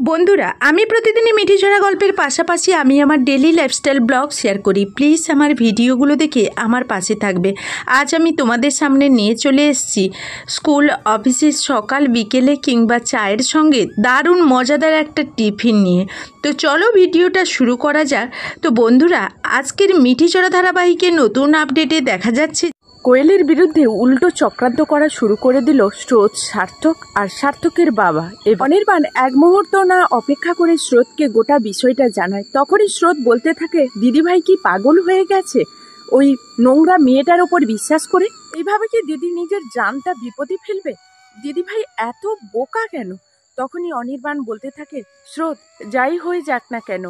বন্ধুরা, আমি প্রতিদিনই মিঠিঝরা গল্পের পাশাপাশি আমি আমার ডেলি লাইফস্টাইল ব্লগ শেয়ার করি। প্লিজ আমার ভিডিওগুলো দেখে আমার পাশে থাকবে। আজ আমি তোমাদের সামনে নিয়ে চলে এসেছি স্কুল অফিসের সকাল বিকেলে কিংবা চায়ের সঙ্গে দারুণ মজাদার একটা টিফিন নিয়ে। তো চলো ভিডিওটা শুরু করা যাক। তো বন্ধুরা, আজকের মিঠিঝরা ধারাবাহিকের নতুন আপডেটে দেখা যাচ্ছে কোয়েলের বিরুদ্ধে উল্টো চক্রান্ত করা শুরু করে দিল স্রোত, সার্থক আর সার্থকের বাবা। অনির্বাণ এক মুহূর্ত না অপেক্ষা করে স্রোতকে গোটা বিষয়টা জানায়। তখনই স্রোত বলতে থাকে, দিদিভাই কি পাগল হয়ে গেছে ওই নোংরা মেয়েটার ওপর বিশ্বাস করে? এইভাবে কি দিদি নিজের জানটা বিপদে ফেলবে? দিদিভাই এত বোকা কেন? তখনই অনির্বাণ বলতে থাকে, স্রোত যাই হয়ে যাক না কেন,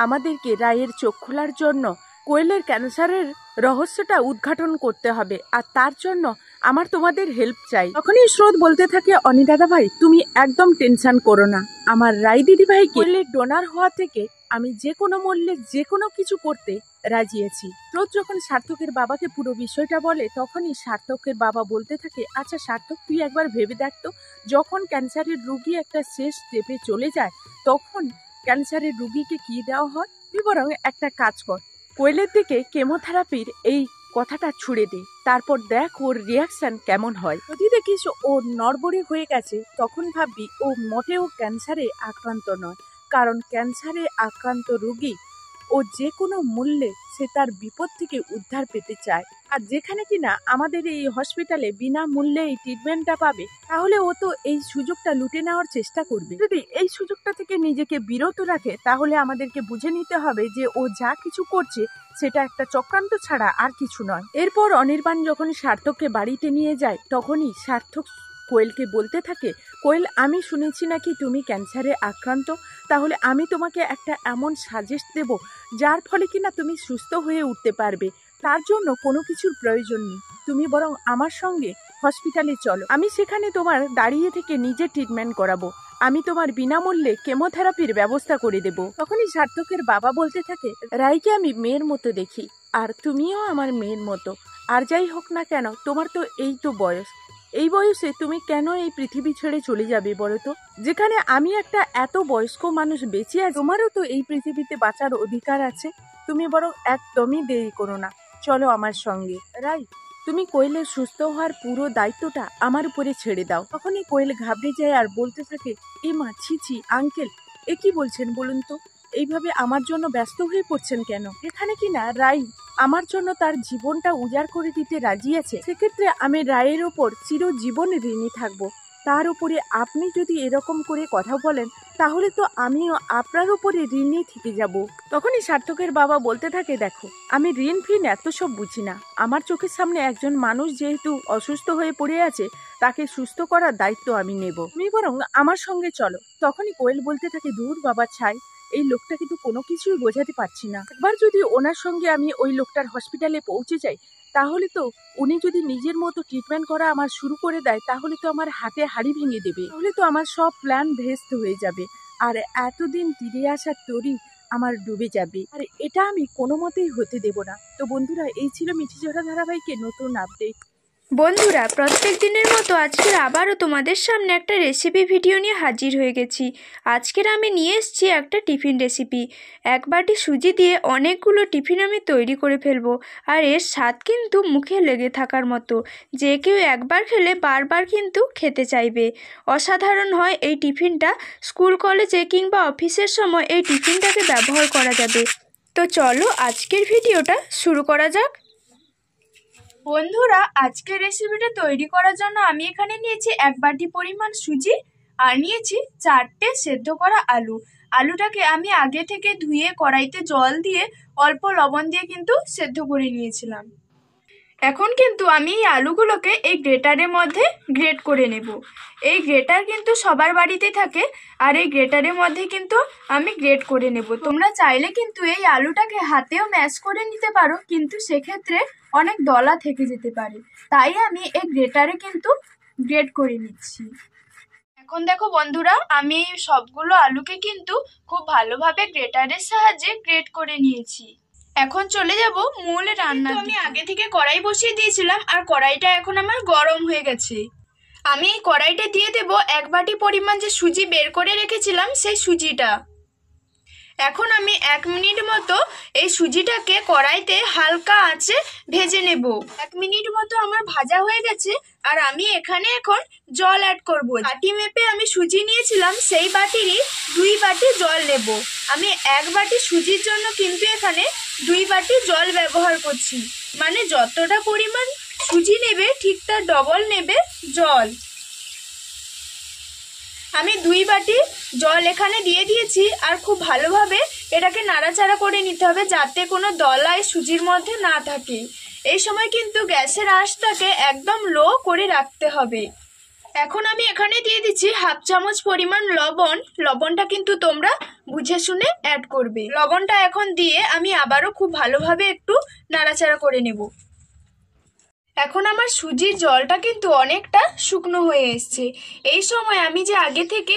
আমাদেরকে রায়ের চোখ খোলার জন্য কোয়েলের ক্যান্সারের রহস্যটা উদ্ঘাটন করতে হবে, আর তার জন্য আমার তোমাদের হেল্প চাই। তখনই স্রোত বলতে থাকে, অনিদাদা ভাই তুমি একদম টেনশন করো না, আমার রাই দিদিভাই কোয়েলের ডোনার হওয়া থেকে আমি যে কোনো মূল্যে যে কোনো কিছু করতে রাজি আছি। স্রোত যখন সার্থকের বাবাকে পুরো বিষয়টা বলে, তখনই সার্থকের বাবা বলতে থাকে, আচ্ছা সার্থক, তুই একবার ভেবে দেখতো, যখন ক্যান্সারের রুগী একটা শেষ স্টেপে চলে যায় তখন ক্যান্সারের রুগীকে কি দেওয়া হয়? তুই বরং একটা কাজ কর, কোয়েলের দিকে কেমোথেরাপির এই কথাটা ছুড়ে দে, তারপর দেখ ওর রিয়াকশন কেমন হয়। যদি দেখিস ও নড়বড়ে হয়ে গেছে, তখন ভাববি ও মোটেও ক্যান্সারে আক্রান্ত নয়, কারণ ক্যান্সারে আক্রান্ত রোগী ও যে কোনো মূল্যে সে তার বিপদ থেকে উদ্ধার পেতে চায়। আর যেখানে কিনা আমাদের এই হসপিটালে বিনামূল্যে এই ট্রিটমেন্টটা পাবে, তাহলে ও তো এই সুযোগটা লুটে নেওয়ার চেষ্টা করবে। যদি এই সুযোগটা থেকে নিজেকে বিরত রাখে, তাহলে আমাদেরকে বুঝে নিতে হবে যে ও যা কিছু করছে সেটা একটা চক্রান্ত ছাড়া আর কিছু নয়। এরপর অনির্বাণ যখন সার্থককে বাড়িতে নিয়ে যায়, তখনই সার্থক কোয়েলকে বলতে থাকে, কোয়েল আমি শুনেছি নাকি তুমি ক্যান্সারে আক্রান্ত, তাহলে আমি তোমাকে একটা এমন সাজেস্ট দেব যার ফলে কিনা তুমি সুস্থ হয়ে উঠতে পারবে। তার জন্য কোনো কিছুর প্রয়োজন নেই, তুমি বরং আমার সঙ্গে হসপিটালে চলো, আমি সেখানে তোমার দাঁড়িয়ে থেকে নিজে ট্রিটমেন্ট করাবো, আমি তোমার বিনামূল্যে কেমোথেরাপির ব্যবস্থা করে দেব। তখনই সার্থকের বাবা বলতে থাকে, রাইকে আমি মেয়ের মতো দেখি, আর তুমিও আমার মেয়ের মতো, আর যাই হোক না কেন তোমার তো এই তো বয়স, এই বয়সে তুমি কেন এই পৃথিবী ছেড়ে চলে যাবে বলো তো? যেখানে আমি একটা এত বয়স্ক মানুষ বেঁচে আছি, তোমারও তো এই পৃথিবীতে বাঁচার অধিকার আছে, তুমি বরং একদমই দেরি করো না, চলো আমার সঙ্গে। রাই, তুমি কোয়েলের সুস্থ হওয়ার পুরো দায়িত্বটা আমার উপরে ছেড়ে দাও। তখনই কোয়েল ঘাবড়ে যায় আর বলতে থাকে, এ মা, ছি ছি আঙ্কেল, এ কি বলছেন বলুন তো? এইভাবে আমার জন্য ব্যস্ত হয়ে পড়ছেন কেন? এখানে কিনা রাই আমার জন্য তার জীবনটা উজাড় করে দিতে রাজি আছে, সেক্ষেত্রে আমি রায়ের ওপর চিরজীবন ঋণী থাকবো। তার উপরে আপনি যদি এরকম করে কথা বলেন, তাহলে তো আমিও আপনার উপরে ঋণী থেকে যাব। তখনই সার্থকের বাবা বলতে থাকে, দেখো আমি ঋণ ফিন এত সব বুঝি না, আমার চোখের সামনে একজন মানুষ যেহেতু অসুস্থ হয়ে পড়ে আছে, তাকে সুস্থ করার দায়িত্ব আমি নেব, তুমি বরং আমার সঙ্গে চলো। তখনই কোয়েল বলতে থাকে, দূর বাবা ছাই, এই লোকটা কিন্তু কোনো কিছুই বোঝাতে পারছি না, একবার যদি ওনার সঙ্গে আমি ওই লোকটার হসপিটালে পৌঁছে যাই, তাহলে তো উনি যদি নিজের মতো ট্রিটমেন্ট করা আমার শুরু করে দেয়, তাহলে তো আমার হাতে হাড়ি ভেঙে দেবে, তাহলে তো আমার সব প্ল্যান ভেস্ত হয়ে যাবে, আর এতদিন তীরে আসার তরি আমার ডুবে যাবে, আর এটা আমি কোনো মতেই হতে দেব না। তো বন্ধুরা, এই ছিল মিঠিঝরা ধারাবাহিকের নতুন আপডেট। বন্ধুরা, প্রত্যেক দিনের মতো আজকের আবারও তোমাদের সামনে একটা রেসিপি ভিডিও নিয়ে হাজির হয়ে গেছি। আজকের আমি নিয়ে এসেছি একটা টিফিন রেসিপি। এক বাটি সুজি দিয়ে অনেকগুলো টিফিন আমি তৈরি করে ফেলবো, আর এর স্বাদ কিন্তু মুখে লেগে থাকার মতো, যে কেউ একবার খেলে বারবার কিন্তু খেতে চাইবে। অসাধারণ হয় এই টিফিনটা, স্কুল কলেজে কিংবা অফিসের সময় এই টিফিনটাকে ব্যবহার করা যাবে। তো চলো আজকের ভিডিওটা শুরু করা যাক। বন্ধুরা, আজকের রেসিপিটা তৈরি করার জন্য আমি এখানে নিয়েছি এক বাটি পরিমাণ সুজি, আর নিয়েছি 4টে সেদ্ধ করা আলু। আলুটাকে আমি আগে থেকে ধুয়ে কড়াইতে জল দিয়ে অল্প লবণ দিয়ে কিন্তু সেদ্ধ করে নিয়েছিলাম। এখন কিন্তু আমি এই আলুগুলোকে এই গ্রেটারের মধ্যে গ্রেট করে নেব। এই গ্রেটার কিন্তু সবার বাড়িতে থাকে, আর এই গ্রেটারের মধ্যে কিন্তু আমি গ্রেট করে নেব। তোমরা চাইলে কিন্তু এই আলুটাকে হাতেও ম্যাশ করে নিতে পারো, কিন্তু সেক্ষেত্রে অনেক দলা থেকে যেতে পারে, তাই আমি এই গ্রেটারে কিন্তু গ্রেট করে নিচ্ছি। এখন দেখো বন্ধুরা, আমি এই সবগুলো আলুকে কিন্তু খুব ভালোভাবে গ্রেটারের সাহায্যে গ্রেট করে নিয়েছি। এখন চলে যাব মূল রান্না। আমি আগে থেকে কড়াই বসিয়ে দিয়েছিলাম, আর কড়াইটা এখন আমার গরম হয়ে গেছে। আমি এই কড়াইতে দিয়ে দেব 1 বাটি পরিমাণ যে সুজি বের করে রেখেছিলাম সেই সুজিটা। এখন আমি 1 মিনিট মতো এই সুজিটাকে কড়াইতে হালকা আঁচে ভেজে নেব। 1 মিনিট মতো আমার ভাজা হয়ে গেছে, আর আমি এখানে এখন জল অ্যাড করব। বাটি মেপে আমি সুজি নিয়েছিলাম, সেই বাটিরই 2 বাটি জল নেব। আমি 1 বাটি সুজির জন্য কিন্তু এখানে 2 বাটি জল ব্যবহার করছি, মানে যতটা পরিমাণ সুজি নেবে ঠিক তার ডবল নেবে জল। আমি 2 বাটি জল এখানে দিয়ে দিয়েছি, আর খুব ভালোভাবে এটাকে নাড়াচাড়া করে নিতে হবে যাতে কোনো দলাই সুজির মধ্যে না থাকে। এই সময় কিন্তু গ্যাসের আঁচটাকে একদম লো করে রাখতে হবে। এখন আমি এখানে দিয়ে দিচ্ছি 1/2 চামচ পরিমাণ লবণ। লবণটা কিন্তু তোমরা বুঝে শুনে অ্যাড করবে। লবণটা এখন দিয়ে আমি আবারও খুব ভালোভাবে একটু নাড়াচাড়া করে নেব। এখন আমার সুজির জলটা কিন্তু অনেকটা শুকনো হয়ে এসছে। এই সময় আমি যে আগে থেকে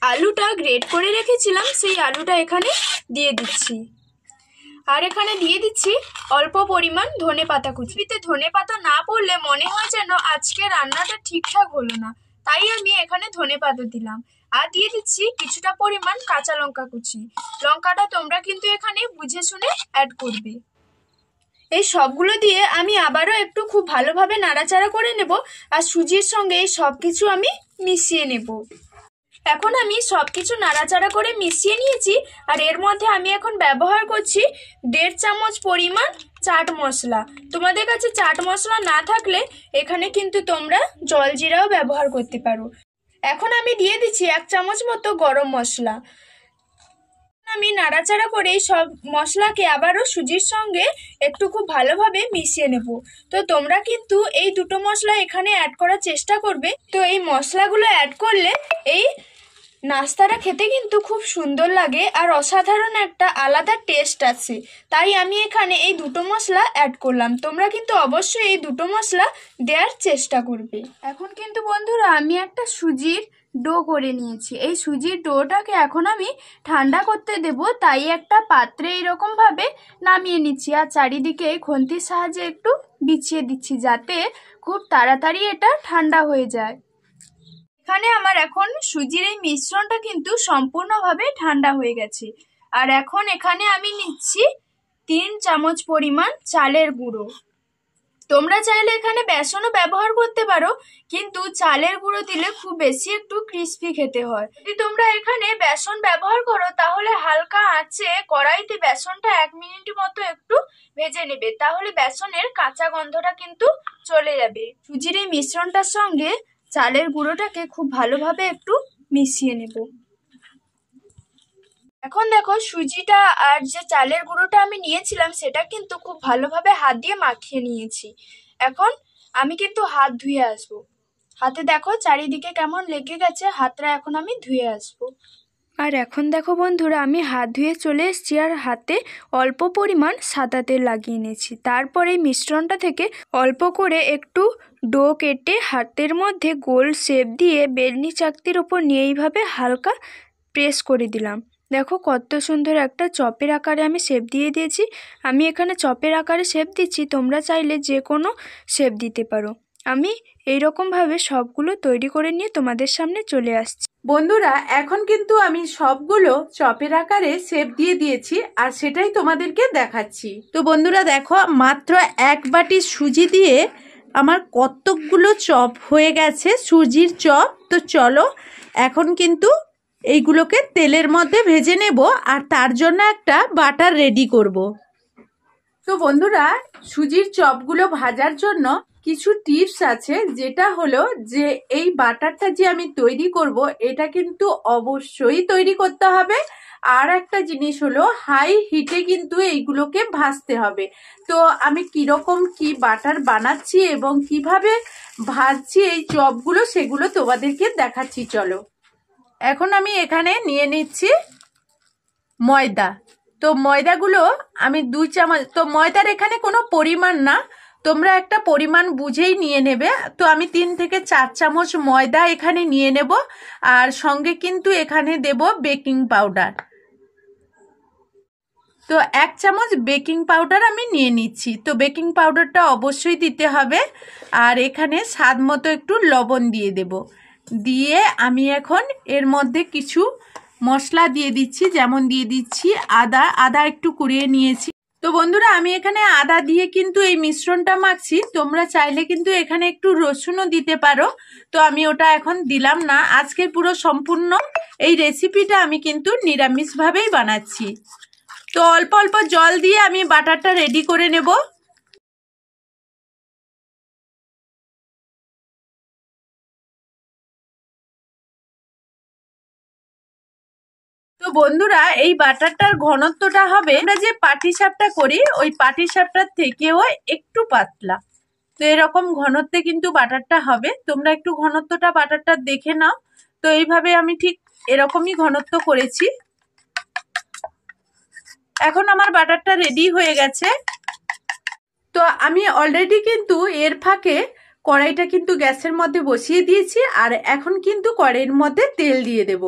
আলুটা গ্রেট করে রেখেছিলাম সেই আলুটা এখানে দিয়ে দিচ্ছি, আর এখানে দিয়ে দিচ্ছি অল্প পরিমাণ ধনেপাতা কুচি। ধনেপাতা না পড়লে মনে হয় যেন আজকে রান্নাটা ঠিকঠাক হলো না, তাই আমি এখানে ধনেপাতা দিলাম। আর দিয়ে দিচ্ছি কিছুটা পরিমাণ কাঁচা লঙ্কা কুচি। লঙ্কাটা তোমরা কিন্তু এখানে বুঝে শুনে অ্যাড করবে। এই সবগুলো দিয়ে আমি আবারও একটু খুব ভালোভাবে নাড়াচাড়া করে নেব, আর সুজির সঙ্গে এই সব কিছু আমি মিশিয়ে নেব। এখন আমি সব কিছু নাড়াচাড়া করে মিশিয়ে নিয়েছি, আর এর মধ্যে আমি এখন ব্যবহার করছি 1.5 চামচ পরিমাণ চাট মশলা। তোমাদের কাছে চাট মশলা না থাকলে এখানে কিন্তু তোমরা জলজিরাও ব্যবহার করতে পারো। এখন আমি দিয়ে দিচ্ছি 1 চামচ মতো গরম মশলা। আমি নাড়াচাড়া করে এই সব মশলাকে আবারও সুজির সঙ্গে একটু খুব ভালোভাবে মিশিয়ে নেব। তো তোমরা কিন্তু এই দুটো মশলা এখানে অ্যাড করার চেষ্টা করবে। তো এই মশলাগুলো অ্যাড করলে এই নাস্তাটা খেতে কিন্তু খুব সুন্দর লাগে, আর অসাধারণ একটা আলাদা টেস্ট আছে। তাই আমি এখানে এই দুটো মশলা অ্যাড করলাম। তোমরা কিন্তু অবশ্যই এই দুটো মশলা দেওয়ার চেষ্টা করবে। এখন কিন্তু বন্ধুরা আমি একটা সুজির ডো করে নিয়েছি। এই সুজির ডোটাকে এখন আমি ঠান্ডা করতে দেব, তাই একটা পাত্রে এইরকম ভাবে নামিয়ে নিচ্ছি, আর চারিদিকে খুন্তির সাহায্যে একটু বিছিয়ে দিচ্ছি যাতে খুব তাড়াতাড়ি এটা ঠান্ডা হয়ে যায়। এখানে আমার এখন সুজির এই মিশ্রণটা কিন্তু সম্পূর্ণভাবে ঠান্ডা হয়ে গেছে, আর এখন এখানে আমি নিচ্ছি 3 চামচ পরিমাণ চালের গুঁড়ো। তোমরা চাইলে এখানে বেসনও ব্যবহার করতে পারো, কিন্তু চালের গুঁড়ো দিলে খুব বেশি একটু ক্রিস্পি খেতে হয়। যদি তোমরা এখানে বেসন ব্যবহার করো তাহলে হালকা আঁচে কড়াইতে বেসনটা 1 মিনিট মতো একটু ভেজে নেবে, তাহলে বেসনের কাঁচা গন্ধটা কিন্তু চলে যাবে। সুজির এই মিশ্রণটার সঙ্গে চালের গুঁড়োটাকে খুব ভালোভাবে একটু মিশিয়ে নেব। এখন দেখো সুজিটা আর যে চালের গুঁড়োটা আমি নিয়েছিলাম সেটা কিন্তু খুব ভালোভাবে হাত দিয়ে মাখিয়ে নিয়েছি। এখন আমি কিন্তু হাত ধুয়ে আসবো। হাতে দেখো চারিদিকে কেমন লেগে গেছে, হাতটা এখন আমি ধুয়ে আসবো। আর এখন দেখো বন্ধুরা আমি হাত ধুয়ে চলে এসেছি, আর হাতে অল্প পরিমাণ সাদা তেল লাগিয়ে নিয়েছি। তারপরে এই মিশ্রণটা থেকে অল্প করে একটু ডো কেটে হাতের মধ্যে গোল শেপ দিয়ে বেলনি চাকতির ওপর নিয়ে এইভাবে হালকা প্রেস করে দিলাম। দেখো কত সুন্দর একটা চপের আকারে আমি শেপ দিয়ে দিয়েছি। আমি এখানে চপের আকারে শেপ দিচ্ছি, তোমরা চাইলে যে কোনো শেপ দিতে পারো। আমি এইরকমভাবে সবগুলো তৈরি করে নিয়ে তোমাদের সামনে চলে আসছি। বন্ধুরা এখন কিন্তু আমি সবগুলো চপের আকারে শেপ দিয়ে দিয়েছি, আর সেটাই তোমাদেরকে দেখাচ্ছি। তো বন্ধুরা দেখো মাত্র 1 বাটি সুজি দিয়ে আমার কতগুলো চপ হয়ে গেছে, সুজির চপ। তো চলো এখন কিন্তু এইগুলোকে তেলের মধ্যে ভেজে নেব, আর তার জন্য একটা বাটার রেডি করব। তো বন্ধুরা সুজির চপগুলো ভাজার জন্য কিছু টিপস আছে, যেটা হলো যে এই বাটারটা যে আমি তৈরি করব এটা কিন্তু অবশ্যই তৈরি করতে হবে। আর একটা জিনিস হলো হাই হিটে কিন্তু এইগুলোকে ভাজতে হবে। তো আমি কিরকম কি বাটার বানাচ্ছি এবং কিভাবে ভাজছি এই চপগুলো সেগুলো তোমাদেরকে দেখাচ্ছি। চলো এখন আমি এখানে নিয়ে নিচ্ছি ময়দা। তো ময়দাগুলো আমি 2 চামচ, তো ময়দার এখানে কোনো পরিমাণ না, তোমরা একটা পরিমাণ বুঝেই নিয়ে নেবে। তো আমি 3 থেকে 4 চামচ ময়দা এখানে নিয়ে নেব, আর সঙ্গে কিন্তু এখানে দেব বেকিং পাউডার। তো 1 চামচ বেকিং পাউডার আমি নিয়ে নিচ্ছি। তো বেকিং পাউডারটা অবশ্যই দিতে হবে। আর এখানে স্বাদ মতো একটু লবণ দিয়ে দেব। দিয়ে আমি এখন এর মধ্যে কিছু মশলা দিয়ে দিচ্ছি, যেমন দিয়ে দিচ্ছি আদা একটু কুড়িয়ে নিয়েছি। তো বন্ধুরা আমি এখানে আদা দিয়ে কিন্তু এই মিশ্রণটা মাখছি, তোমরা চাইলে কিন্তু এখানে একটু রসুনও দিতে পারো। তো আমি ওটা এখন দিলাম না। আজকের পুরো সম্পূর্ণ এই রেসিপিটা আমি কিন্তু নিরামিষভাবেই বানাচ্ছি। তো অল্প অল্প জল দিয়ে আমি বাটারটা রেডি করে নেব। তো বন্ধুরা এই বাটারটার ঘনত্বটা হবে, আমরা যে পাটিসাপটা করি ওই পাটিসাপটার থেকেও একটু পাতলা। তো এরকম ঘনত্বে কিন্তু বাটারটা হবে। তোমরা একটু ঘনত্বটা বাটারটা দেখে নাও। তো এইভাবে আমি ঠিক এরকমই ঘনত্ব করেছি। এখন আমার বাটারটা রেডি হয়ে গেছে। তো আমি অলরেডি কিন্তু এর ফাঁকে কড়াইটা কিন্তু গ্যাসের মধ্যে বসিয়ে দিয়েছি। আর এখন কিন্তু কড়াইয়ের মধ্যে তেল দিয়ে দেব।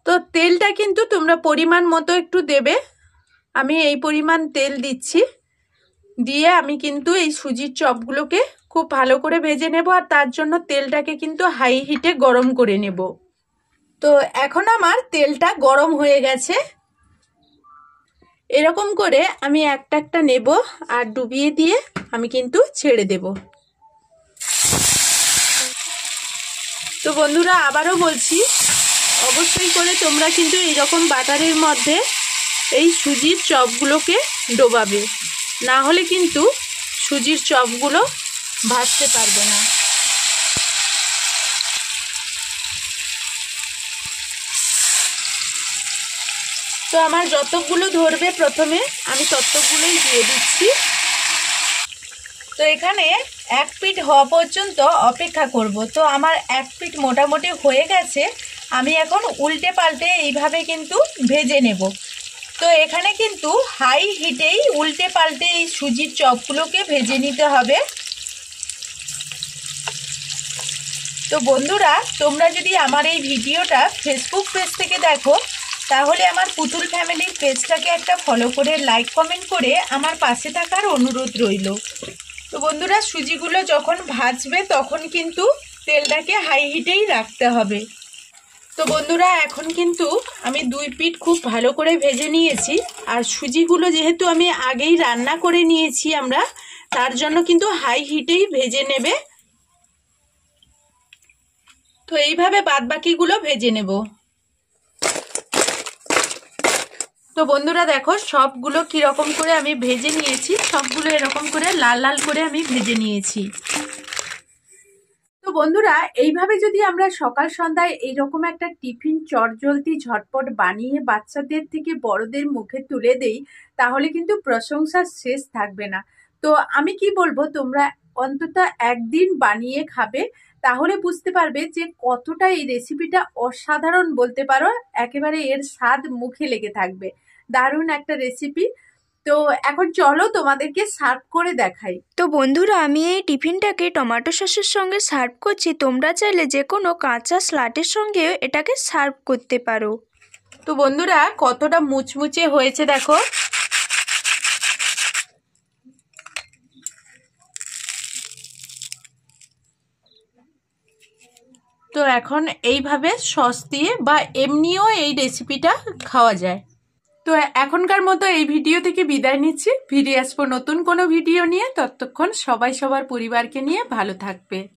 তো তেলটা কিন্তু তোমরা পরিমাণ মতো একটু দেবে। আমি এই পরিমাণ তেল দিচ্ছি। দিয়ে আমি কিন্তু এই সুজির চপগুলোকে খুব ভালো করে ভেজে নেব। আর তার জন্য তেলটাকে কিন্তু হাই হিটে গরম করে নেব। তো এখন আমার তেলটা গরম হয়ে গেছে। এরকম করে আমি একটা একটা নেব আর ডুবিয়ে দিয়ে আমি কিন্তু ছেড়ে দেব। তো বন্ধুরা আবারও বলছি, অবশ্যই করে তোমরা কিন্তু এইরকম বাটারের মধ্যে এই সুজির চপগুলোকে ডোবাবে, না হলে কিন্তু সুজির চপগুলো ভাজতে পারবে না। তো আমার যতগুলো ধরবে প্রথমে আমি ততগুলোই দিয়ে দিচ্ছি। তো এখানে 1 পিঠ হওয়া পর্যন্ত অপেক্ষা করব। তো আমার 1 পিঠ মোটামুটি হয়ে গেছে। আমি এখন উল্টে পাল্টে এইভাবে কিন্তু ভেজে নেব। তো এখানে কিন্তু হাই হিটেই উল্টে পাল্টে এই সুজির চপগুলোকে ভেজে নিতে হবে। তো বন্ধুরা তোমরা যদি আমার এই ভিডিওটা ফেসবুক পেজ থেকে দেখো, তাহলে আমার পুতুল ফ্যামিলির পেজটাকে একটা ফলো করে লাইক কমেন্ট করে আমার পাশে থাকার অনুরোধ রইল। তো বন্ধুরা সুজিগুলো যখন ভাজবে তখন কিন্তু তেলটাকে হাই হিটেই রাখতে হবে। তো বন্ধুরা এখন কিন্তু আমি 2 পিঠ খুব ভালো করে ভেজে নিয়েছি। আর সুজিগুলো যেহেতু আমি আগেই রান্না করে নিয়েছি আমরা, তার জন্য কিন্তু হাই হিটেই ভেজে নেবে। তো এইভাবে বাদবাকিগুলো ভেজে নেব। তো বন্ধুরা দেখো সবগুলো কিরকম করে আমি ভেজে নিয়েছি, সবগুলো এরকম করে লাল লাল করে আমি ভেজে নিয়েছি। তো বন্ধুরা এইভাবে যদি আমরা সকাল সন্ধ্যায় এইরকম একটা টিফিন চটজলদি ঝটপট বানিয়ে বাচ্চাদের থেকে বড়দের মুখে তুলে দেই, তাহলে কিন্তু প্রশংসার শেষ থাকবে না। তো আমি কি বলবো, তোমরা অন্তত একদিন বানিয়ে খাবে, তাহলে বুঝতে পারবে যে কতটা এই রেসিপিটা অসাধারণ বলতে পারো। একেবারে এর স্বাদ মুখে লেগে থাকবে। দারুণ একটা রেসিপি। তো এখন চলো তোমাদেরকে সার্ভ করে দেখাই। তো বন্ধুরা আমি এই টিফিনটাকে টমেটো সসের সঙ্গে সার্ভ করছি। তোমরা চাইলে যে কোনো কাঁচা স্যালাডের সঙ্গে এটাকে সার্ভ করতে পারো। তো বন্ধুরা কতটা মুচমুচে হয়েছে দেখো। তো এখন এইভাবে সস দিয়ে বা এমনিও এই রেসিপিটা খাওয়া যায়। তো এখনকার মতো এই ভিডিও থেকে বিদায় নিচ্ছি। ফিরে আসবো নতুন কোনো ভিডিও নিয়ে। ততক্ষণ সবাই সবার পরিবারকে নিয়ে ভালো থাকবে।